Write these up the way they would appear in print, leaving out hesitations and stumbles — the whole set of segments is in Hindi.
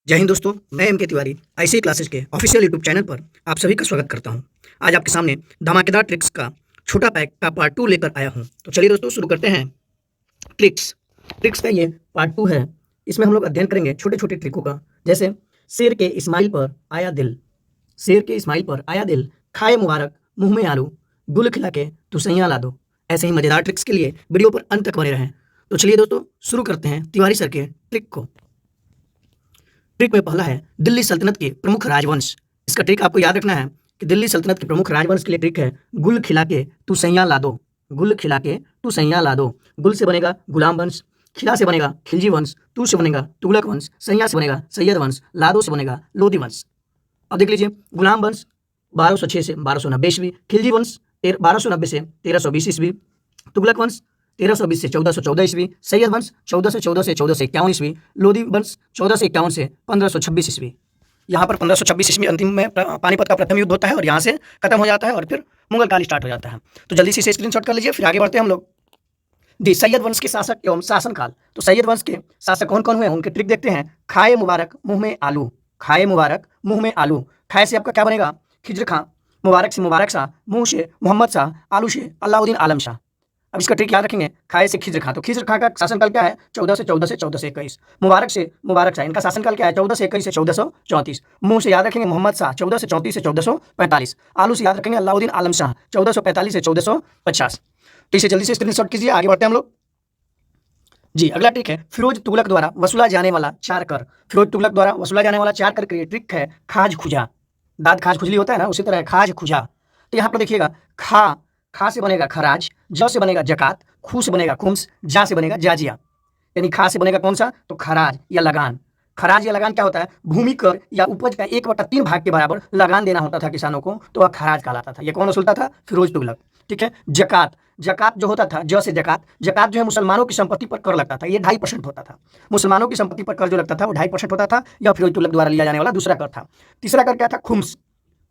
जय हिंद दोस्तों, मैं एम के तिवारी आईसीए क्लासेस के ऑफिशियल यूट्यूब चैनल पर आप सभी का स्वागत करता हूं। आज आपके सामने धमाकेदार ट्रिक्स का छोटा पैक का पार्ट 2 लेकर आया हूं। तो चलिए दोस्तों शुरू करते हैं। ट्रिक्स ट्रिक्स का ये पार्ट 2 है। इसमें हम लोग अध्ययन करेंगे छोटे छोटे ट्रिकों का, जैसे शेर के इस्माइल पर आया दिल, शेर के इस्माइल पर आया दिल, खाए मुबारक मुंह में आलू, गुल खिला के तू सैयां ला दो। ऐसे ही मजेदार ट्रिक्स के लिए वीडियो पर अंत तक बने रहें। तो चलिए दोस्तों शुरू करते हैं तिवारी सर के ट्रिक को। ट्रिक में पहला है दिल्ली सल्तनत के प्रमुख राजवंश। इसका ट्रिक आपको याद रखना है कि दिल्ली सल्तनत के प्रमुख राजवंश के लिए ट्रिक है गुल खिला के तू सैयां ला दो, गुल खिला के तू सैयां ला दो। गुल से बनेगा गुलाम वंश, खिला से बनेगा खिलजी वंश, तू से बनेगा तुगलक वंश, सैयां से बनेगा सैयद वंश, लादो से बनेगा लोधी वंश। अब देख लीजिए, गुलाम वंश 1206 से 1290 ईस्वी, खिलजी वंश 1290 से 1320 ईस्वी, तुगलक वंश 1320 से 1414 ईस्वी, सैयद वंश 1414 से 1451 ईस्वी, लोधी वंश 1451 से 1526 ईस्वी। यहाँ पर 1526 ईस्वी अंतिम में पानीपत का प्रथम युद्ध होता है और यहाँ से खत्म हो जाता है और फिर मुगल काल स्टार्ट हो जाता है। तो जल्दी से इसे स्क्रीनशॉट कर लीजिए, फिर आगे बढ़ते हैं हम लोग। दी सैयद वंश के शासक एवं शासनकाल। तो सैयद वंश के शासक कौन कौन हुए हैं उनके ट्रिक देखते हैं। खाए मुबारक मुंह में आलू, खाए मुबारक मुंह में आलू। खाए से आपका क्या बनेगा खिज्र खां, मुबारक से मुबारक शाह, मुंह से मोहम्मद शाह, आलू से अलाउद्दीन आलम शाह। अब इसका ट्रिक याद रखेंगे, खाए से खिज्र खां। तो खिज्र खां का शासनकाल क्या है 14 से 14 से 14 से 21। मुबारक से मुबारक शाह, इनका शासनकाल क्या है 14 से 21 से 1434। मुंह से याद रखेंगे मोहम्मद शाह 14 से 34 से 1445। आलू से याद रखेंगे अलाउद्दीन आलम शाह 1445 से 1450। तो इसे जल्दी से स्क्रीनशॉट कीजिए, आगे बढ़ते हैं हम लोग। जी अगला ट्रिक है फिरोज तुगलक द्वारा वसूला जाने वाला 4 कर। फिरोज तुगलक द्वारा वसूला जाने वाला 4 कर के ट्रिक है खाज खुजा। दांत खाज खुजली होता है ना, उसी तरह खाज खुजा। तो यहाँ पर देखिएगा, खा से बनेगा खराज, ज से बनेगा जकात, खू से बनेगा खुम्स, जा से बनेगा जाजिया। यानी खा से बनेगा कौन सा, तो खराज या लगान। खराज या लगान क्या होता है, भूमि कर या उपज का 1/3 भाग के बराबर लगान देना होता था किसानों को, तो वह खराज कहलाता था। ये कौन वसूलता था, फिरोज तुगलक। ठीक है। जकात, जकात जो होता था ज से जकात, जकात जो है मुसलमानों की संपत्ति पर कर लगता था, ये 2.5% होता था। मुसलमानों की संपत्ति पर कर जो लगता था वो 2.5% होता था। यह फिरोज तुगलक द्वारा लिया जाने वाला दूसरा कर था। तीसरा कर क्या था, खुम्स,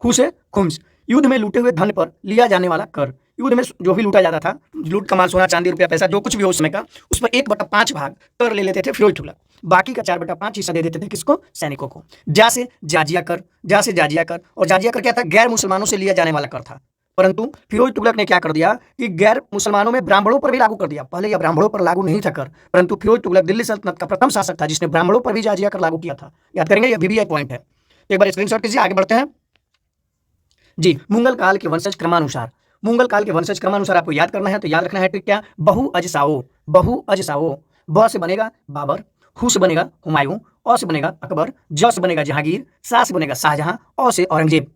खू से खुम्स, युद्ध में लूटे हुए धन पर लिया जाने वाला कर। युद्ध में जो भी लूटा जाता था, लूट का माल, सोना चांदी रुपया पैसा जो कुछ भी हो उस समय का, उस पर 1/5 भाग कर ले लेते थे फिरोज तुगलक। बाकी का 4/5 हिस्सा दे देते थे किसको, सैनिकों को। जा से जाजिया कर, जा से जाजिया कर। और जाजिया कर क्या था, गैर मुसलमानों से लिया जाने वाला कर था। परंतु फिरोज तुगलक ने क्या कर दिया कि गैर मुसलमानों में ब्राह्मणों पर भी लागू कर दिया। पहले यह ब्राह्मणों पर लागू नहीं था कर, परंतु फिरोज तुगलक दिल्ली सल्तनत का प्रथम शासक था जिसने ब्राह्मणों पर भी जाजिया कर लागू किया था। याद करेंगे, यह भी पॉइंट है। एक बार स्क्रीनशॉट कीजिए, आगे बढ़ते हैं। जी मुगल काल के वंशज क्रमानुसार। मुगल काल के वंशज क्रमानुसार आपको याद करना है, तो याद रखना है ट्रिक क्या, बहु अजसाओ, बहु अजसाओ। ब से बनेगा बाबर, हु से बनेगा हुमायूं, अ से बनेगा अकबर, ज से बनेगा जहांगीर, सा से बनेगा शाहजहां, अ से औरंगजेब।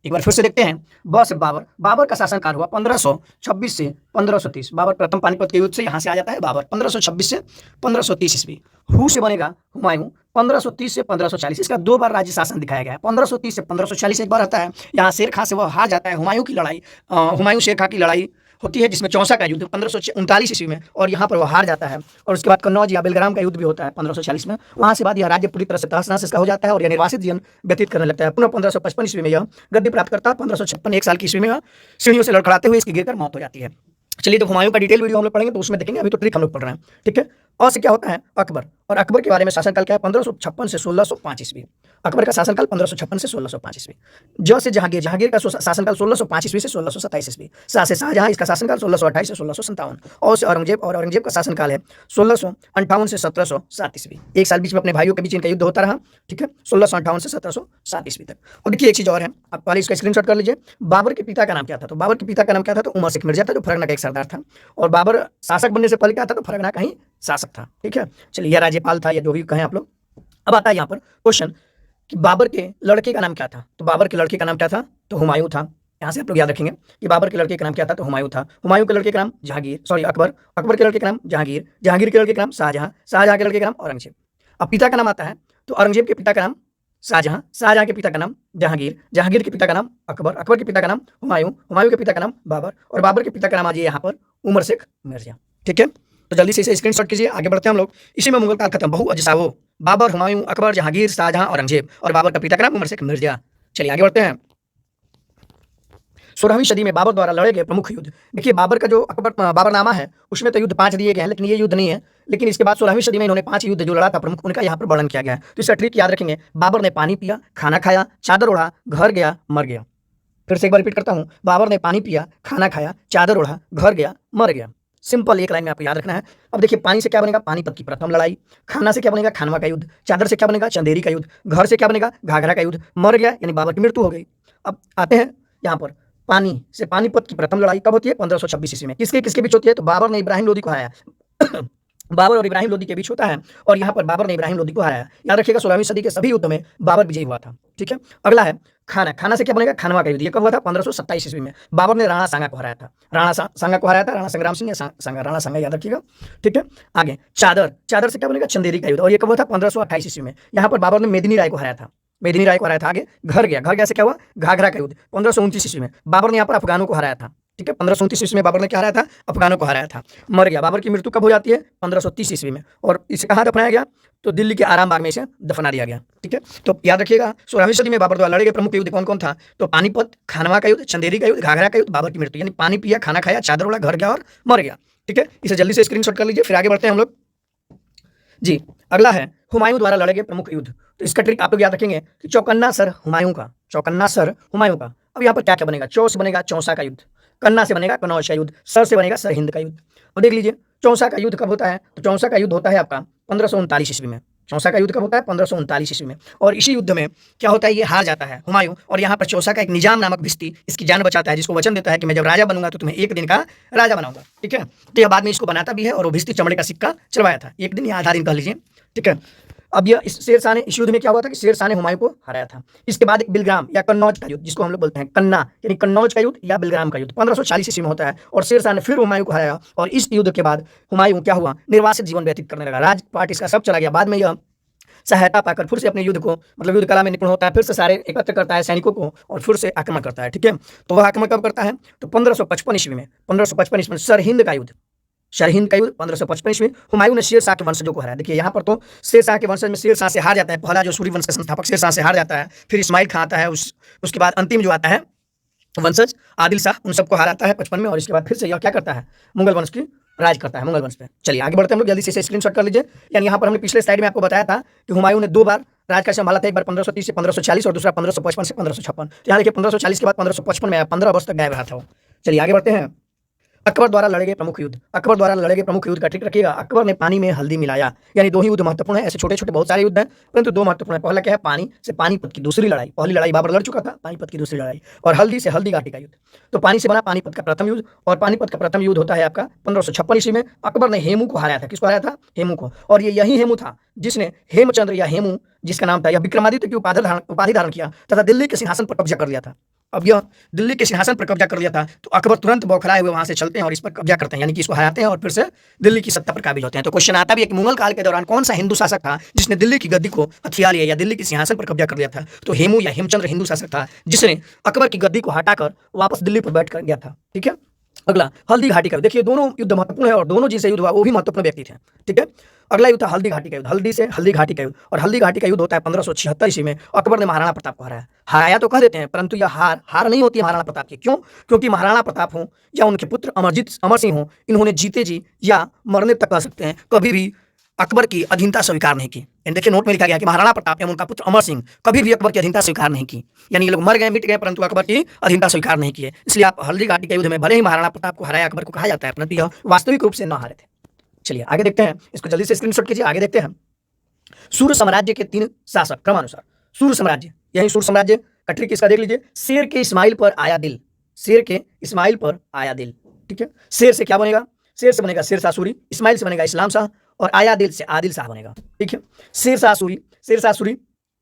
एक बार फिर से देखते हैं। ब से बाबर, बाबर का शासनकाल हुआ 1526 से 1530। बाबर प्रथम पानीपत के युद्ध से यहाँ से आ जाता है बाबर 1526 से 1530 ईस्वी। हु से बनेगा हुमायूं 1530 से 1540। इसका 2 बार राज्य शासन दिखाया गया है, 1530 से 1540 एक बार आता है। यहाँ शेर खां से वह हार जाता है। हुमायूं की लड़ाई, हुमायूं शेर खां की लड़ाई होती है जिसमें चौसा का युद्ध 1539 ईस्वी में, और यहाँ पर वह हार जाता है। और उसके बाद कन्नौज या बेलग्राम का युद्ध भी होता है 1540 में। वहाँ से बाद यह राज्य पूरी तरह से तहस नहस इसका हो जाता है और यह निर्वासित जीवन व्यतीत करने लगता है। पुनः 1555 ईस्वी में यह गद्दी प्राप्त करता है। 1556 एक साल की ईस्वी में सीढ़ियों से लड़खड़ाते हुए इसकी गिरकर मौत हो जाती है। चलिए, तो हुमायूं का डिटेल वीडियो हम लोग पढ़ेंगे तो उसमें देखेंगे, अभी तो ट्रिक हम लोग पढ़ रहे हैं। ठीक है। और से क्या होता है, अकबर। और अकबर के बारे में शासनकाल क्या है, 1556 से 1605 ईस्वी। अकबर का शासनकाल 1556 से 1605 ईस्वी। ज से जहांगीर, जहांगीर का शासनकाल 1605 ईस्वी से 1627 ईस्वी। शाह से शाहजहां, इसका शासनकाल 1628 से 1657। और से औरंगजेब, और औरंगजेब का शासनकाल है 1658 से 1707 ईस्वी। एक साल बीच में अपने भाइयों के बीच इनका युद्ध होता रहा। ठीक है, 1658 से 1707 ईस्वी तक। और देखिए एक चीज और है, आप पहले इसका स्क्रीनशॉट कर लीजिए। बाबर के पिता का नाम क्या था, तो बाबर के पिता का नाम क्या था, तो उमर शेख मिर्जा था, जो फरगना का एक सरदार था। और बाबर शासक बनने से पहले क्या था, तो फरगना का ही शासक था। ठीक है। चलिए, यह राज्यपाल था या जो भी कहें आप लोग। अब आता है यहाँ पर क्वेश्चन कि बाबर के लड़के का नाम क्या था, तो बाबर के लड़के का नाम क्या था, तो हुमायूं था। यहाँ से आप लोग याद रखेंगे कि बाबर के लड़के का नाम क्या था, तो हुमायूं था। हुमायूं के लड़के का नाम अकबर, अकबर के लड़के का नाम जहांगीर, जहांगीर के लड़के का नाम शाहजहां, शाहजहां के लड़के का नाम औरंगजेब। अब पिता का नाम आता है, तो औरंगजेब के पिता का नाम शाहजहां, शाहजहां के पिता का नाम जहांगीर, जहांगीर के पिता का नाम अकबर, अकबर के पिता का नाम हुमायूं, हुमायूं के पिता का नाम बाबर, और बाबर के पिता का नाम आ जाइए यहाँ पर उमर शेख मिर्जा। ठीक है। तो जल्दी से इसे स्क्रीनशॉट कीजिए, आगे बढ़ते हैं हम लोग। इसी में मुगल काल खत्म। बहु अजसाओ, बाबर, हुमायूं, अकबर, जहांगीर, शाहजहां, औरंगजेब, और बाबर का पिता का नाम उमर शेख मिर्जा। चलिए आगे बढ़ते हैं। 16वीं सदी में बाबर द्वारा लड़े गए प्रमुख युद्ध। देखिए बाबर का जो बाबरनामा है उसमें तो युद्ध 5 दिए गए हैं, लेकिन ये युद्ध नहीं है। लेकिन इसके बाद 16वीं सदी में इन्होंने 5 युद्ध जो लड़ा था प्रमुख, उनका यहाँ पर वर्णन किया गया है। तो इसका ट्रिक याद रखेंगे, बाबर ने पानी पिया, खाना खाया, चादर ओढ़ा, घर गया, मर गया। फिर से एक बार रिपीट करता हूँ, बाबर ने पानी पिया, खाना खाया, चादर ओढ़ा, घर गया, मर गया। सिंपल एक लाइन में आपको याद रखना है। अब देखिए पानी से क्या बनेगा, पानीपत की प्रथम लड़ाई। खाना से क्या बनेगा, खानवा का युद्ध। चादर से क्या बनेगा, चंदेरी का युद्ध। घर से क्या बनेगा, घाघरा का युद्ध। मर गया यानी बाबर की मृत्यु हो गई। अब आते हैं यहाँ पर, पानी से पानीपत की प्रथम लड़ाई कब होती है, 1526 ईस्वी में। किसके किसके बीच होती है, तो बाबर ने इब्राहिम लोदी को हराया। बाबर और इब्राहिम लोदी के बीच होता है, और यहाँ पर बाबर ने इब्राहिम लोदी को हराया। याद रखिएगा 16वीं सदी के सभी युद्ध में बाबर विजयी हुआ था। ठीक है, अगला है खाना। खाना से क्या बनेगा, खानवा का युद्ध। ये कब हुआ था, 1527 ईस्वी में। बाबर ने राणा सांगा को हराया था। सांगा को हराया था, राणा संग्राम सिंह या सांगा, राणा सांगा याद रखिएगा। ठीक है, आगे चादर। चादर से क्या बनेगा, चंदेरी का युद्ध, और ये कब हुआ था, 1528 ईस्वी में। यहाँ पर बाबर ने मेदिनी राय को हराया था। मेदिनी राय को हराया था। आगे घर गया। घर गया से क्या हुआ, घाघरा का युद्ध, 1529 ईस्वी में। बाबर ने यहाँ पर अफगानों को हराया था। ठीक है, 1529 ईस्वी में बाबर ने क्या हराया था, अफगानों को हराया था। मर गया। बाबर की मृत्यु कब हो जाती है, 1530 ईस्वी में। और इसे कहाँ दफनाया गया, तो दिल्ली के आराम बाग में इसे दफना दिया गया। ठीक है, तो याद रखिएगा 16वीं सदी में बाबर द्वारा लड़े गए प्रमुख युद्ध कौन कौन था, तो पानीपत, खानवा का युद्ध, चंदेरी का युद्ध, घाघरा का युद्ध, बाबर की मृत्यु। यानी पानी पिया, खाना खाया, चादर ओढ़ा, घर गया और मर गया। ठीक है, इसे जल्दी से स्क्रीनशॉट कर लीजिए, फिर आगे बढ़ते हैं हम लोग जी। अगला है हुमायूं द्वारा लड़े गए प्रमुख युद्ध। तो इसका ट्रिक आप लोग याद रखेंगे कि चौकन्ना सर हुमायूं का, चौकन्ना सर हुमायूं का। अब यहाँ पर क्या क्या बनेगा, चौ से बनेगा चौसा का युद्ध, कन्ना से बनेगा कनौज का युद्ध, सर से बनेगा सरहिंद का युद्ध। अब देख लीजिए चौसा का युद्ध कब होता है, तो चौसा का युद्ध होता है आपका 1539 ईस्वी में। चौसा का युद्ध कब होता है, 1539 ईस्वी में। और इसी युद्ध में क्या होता है, ये हार जाता है हुमायूं, और यहाँ पर चौसा का एक निजाम नामक भिश्ती इसकी जान बचाता है, जिसको वचन देता है कि मैं जब राजा बनूंगा तो तुम्हें एक दिन का राजा बनाऊंगा। ठीक है, तो यह बाद में इसको बनाता भी है, और वो भिश्ती चमड़े का सिक्का चलवाया था, एक दिन या आधा दिन कह लीजिए। ठीक है, अब यह शेरशाह ने, इस युद्ध में क्या हुआ था कि शेरशाह ने हुमायूं को हराया था। इसके बाद एक बिलग्राम या कन्नौज का युद्ध, जिसको हम लोग बोलते हैं कन्ना, यानी कन्नौज का युद्ध या बिलग्राम का युद्ध, 1540 ईस्वी में होता है। और शेरशाह ने फिर हुमायूं को हराया, और इस युद्ध के बाद हुमायूं क्या हुआ, निर्वासित जीवन व्यतीत करने लगा। राजपाट इसका सब चला गया। बाद में यह सहायता पाकर फिर से अपने युद्ध को, मतलब युद्ध कला में निपुण होता है, फिर से सारे एकत्र करता है सैनिकों को, और फिर से आक्रमण करता है। ठीक है, तो वह आक्रमण कब करता है, तो 1555 ईस्वी में। 1555 ईस्वी में सरहिंद का युद्ध, सरहिंद का युद्ध 1555 ईस्वी में। हुमायूं ने शेरशाह के वंशजों को हराया। देखिए यहाँ पर तो शेरशाह के वंशज में शेरशाह से हार जाता है, पहला जो सूर्य वंश का संस्थापक शेरशाह से हार जाता है। फिर इस्माइल खां आता है, उसके बाद अंतिम जो आता है वंशज आदिल शाह, उन सबको हराता है 55 में। और इसके बाद फिर से यह क्या करता है, मुगल वंश की राज करता है, मुगल वंश पे। चलिए आगे बढ़ते हैं हम लोग, जल्दी से स्क्रीनशॉट कर लीजिए। यानी यहाँ पर हमने पिछले स्लाइड में आपको बताया था कि हुमायूं ने 2 बार राज का संभाला था, एक बार 1530 से 1540 और दूसरा 1555 से 1556। तो यहाँ देखिए 1540 के बाद 1555 में 15 वर्ष तक गायब रहा था वो। चलिए आगे बढ़ते हैं। अकबर द्वारा लड़े गए प्रमुख युद्ध। अकबर द्वारा लड़े गए प्रमुख युद्ध का ट्रिक रखिएगा, अकबर ने पानी में हल्दी मिलाया। यानी 2 ही युद्ध महत्वपूर्ण है, ऐसे छोटे छोटे बहुत सारे युद्ध हैं, परंतु 2 महत्वपूर्ण है। पहला क्या है, पानी से पानीपत की दूसरी लड़ाई, पहली लड़ाई बाबर लड़ चुका था, पानीपत की दूसरी लड़ाई। और हल्दी से हल्दी घाटी का युद्ध। तो पानी से बना पानीपत का प्रथम युद्ध, और पानीपत का प्रथम युद्ध होता है आपका 1556 ईस्वी में। अकबर ने हेमू को हराया था। किसको हराया था, हेमू को। और ये यही हेमू था जिसने हेमचंद्र या हेमू जिसका नाम था, यह विक्रमादित्य की उपाधि धारण किया तथा दिल्ली के सिंहासन पर कब्जा कर लिया था। अब यह दिल्ली के सिंहासन पर कब्जा कर लिया था, तो अकबर तुरंत बौखलाए हुए वहां से चलते हैं और इस पर कब्जा करते हैं, यानी कि इसको हराते हैं और फिर से दिल्ली की सत्ता पर काबिज होते हैं। तो क्वेश्चन आता भी है कि मुगल काल के दौरान कौन सा हिंदू शासक था जिसने दिल्ली की गद्दी को हथिया लिया या दिल्ली के सिंहासन पर कब्जा कर लिया था, तो हेमू या हेमचंद्र हिंदू शासक था जिसने अकबर की गद्दी को हटाकर वापस दिल्ली पर बैठ कर गया था। ठीक है, अगला हल्दी घाटी का। देखिए दोनों युद्ध महत्वपूर्ण है, और दोनों जिनसे युद्ध हुआ वो भी महत्वपूर्ण व्यक्ति थे। ठीक है, अगला युद्ध था हल्दी घाटी का युद्ध, हल्दी से हल्दी घाटी का युद्ध। और हल्दी घाटी का युद्ध होता है 1576 ईस्वी में। अकबर ने महाराणा प्रताप को हराया। हराया तो कह देते हैं, परंतु यह हार नहीं होती है महाराणा प्रताप की। क्यों, क्योंकि महाराणा प्रताप हो या उनके पुत्र अमर सिंह हो, इन्होंने जीते जी या मरने तक कह सकते हैं कभी भी अकबर की अधीनता स्वीकार नहीं की। देखिए नोट में लिखा गया कि महाराणा प्रताप एवं उनका पुत्र अमर सिंह कभी भी अकबर की अधीनता स्वीकार नहीं की। यानी ये लोग मर गए, मिट गए, परंतु अकबर की अधीनता स्वीकार नहीं किए। इसलिए आप हल्दी घाटी के युद्ध में भले ही महाराणा प्रताप को हराया अकबर को कहा जाता है, परंतु यह वास्तविक रूप से न हारे थे। चलिए आगे देखते हैं, इसको जल्दी से स्क्रीनशॉट कीजिए। आगे देखते हैं सूर्य साम्राज्य के 3 शासक क्रमानुसार। सूर्य साम्राज्य, यही सूर्य साम्राज्य का ट्रिक इसका देख लीजिए। शेर के इस्माइल पर आया दिल, शेर के इस्माइल पर आया दिल। ठीक है, शेर से क्या बनेगा, शेर से बनेगा शेरशाह सूरी, इस्माइल से बनेगा इस्लाम शाह, और आया दिल से आदिल शाह बनेगा। ठीक है, शेरशाह सूरी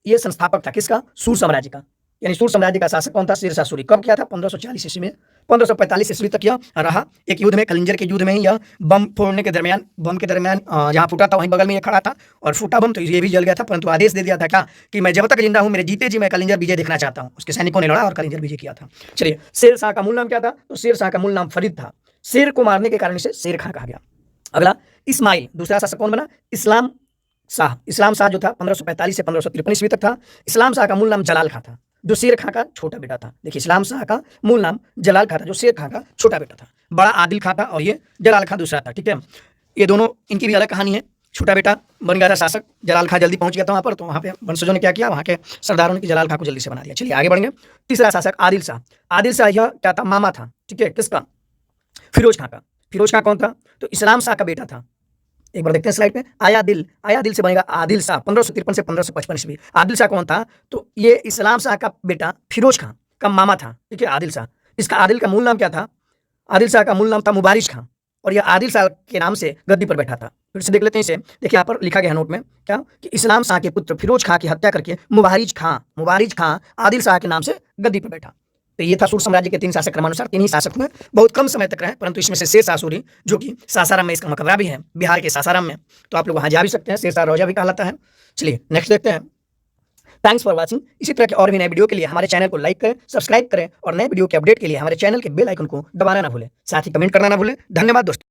ये संस्थापक था किसका, सूर साम्राज्य का। यानी सूर साम्राज्य का शासक कौन था, शेरशाह सूरी। कब किया था, 1540 ईस्वी में। 1545 ईस्वी तक यह रहा। एक युद्ध में, कलिंजर के युद्ध में ही यह बम फोड़ने के दरमियान, जहाँ फूटा था वहीं बगल में ये खड़ा था और फूटा बम, तो ये भी जल गया था। परंतु आदेश दे दिया था क्या कि मैं जब तक जिंदा हूँ, मेरे जीते जी मैं कलिंजर विजय देखना चाहता हूँ। उसके सैनिकों ने लड़ा और कलिंजर विजय किया था। चलिए, शेरशाह का मूल नाम क्या था, तो शेरशाह का मूल नाम फरीद था। शेर को मारने के कारण इसे शेर खां कहा गया। अगला इस्माइल, दूसरा शासक कौन बना, इस्लाम शाह। इस्लाम शाह जो था 1545 से 1553 ईस्वी तक था। इस्लाम शाह का मूल नाम जलाल खां था। जो शेर खां का छोटा बेटा था। देखिए इस्लाम शाह का मूल नाम जलाल खां था, जो शेर खां का छोटा बेटा था। बड़ा आदिल खां था और ये जलाल खां दूसरा था। ठीक है, ये दोनों, इनकी भी अलग कहानी है। छोटा बेटा बन गया था शासक, जलाल खां जल्दी पहुंच गया था वहाँ पर, तो वहाँ पे वंशजों ने क्या किया, वहाँ के सरदारों ने कि जलाल खां को जल्दी से बना दिया। चलिए आगे बढ़ेंगे। तीसरा शासक आदिल शाह। आदिल शाह यह क्या था, मामा था। ठीक है, किसका, फिरोज खां का। फिरोज खां कौन था, तो इस्लाम शाह का बेटा था। एक बार देखते हैं स्लाइड में। आया दिल, आया दिल से बनेगा आदिल शाह, 1553 से 1555 ईस्वी। आदिल शाह कौन था, तो ये इस्लाम शाह का बेटा फिरोज खां का मामा था। ठीक है, आदिल शाह। इसका आदिल का मूल नाम क्या था, आदिल शाह का मूल नाम था मुबारिश खां, और यह आदिल शाह के नाम से गद्दी पर बैठा था। फिर से देख लेते हैं इसे। देखिए यहाँ पर लिखा गया है नोट में क्या, कि इस्लाम शाह के पुत्र फिरोज खां की हत्या करके मुबारिज खां आदिल शाह के नाम से गद्दी पर बैठा। तो ये था सूर साम्राज्य के 3 शासक क्रमानुसार। 3 ही शासक में बहुत कम समय तक रहे, परंतु इसमें से शेरशाह सूरी, जो कि सासाराम में इसका मकबरा भी है, बिहार के सासाराम में, तो आप लोग वहाँ जा भी सकते हैं। शेरशाह रौजा भी कहलाता है। चलिए नेक्स्ट देखते हैं। Thanks for watching. इसी तरह के और भी नए वीडियो के लिए हमारे चैनल को लाइक करें, सब्सक्राइब करें, और नए वीडियो के अपडेट के लिए हमारे चैनल के बेल आइकन को दबाना ना भूलें। साथ ही कमेंट करना ना भूलें। धन्यवाद दोस्तों।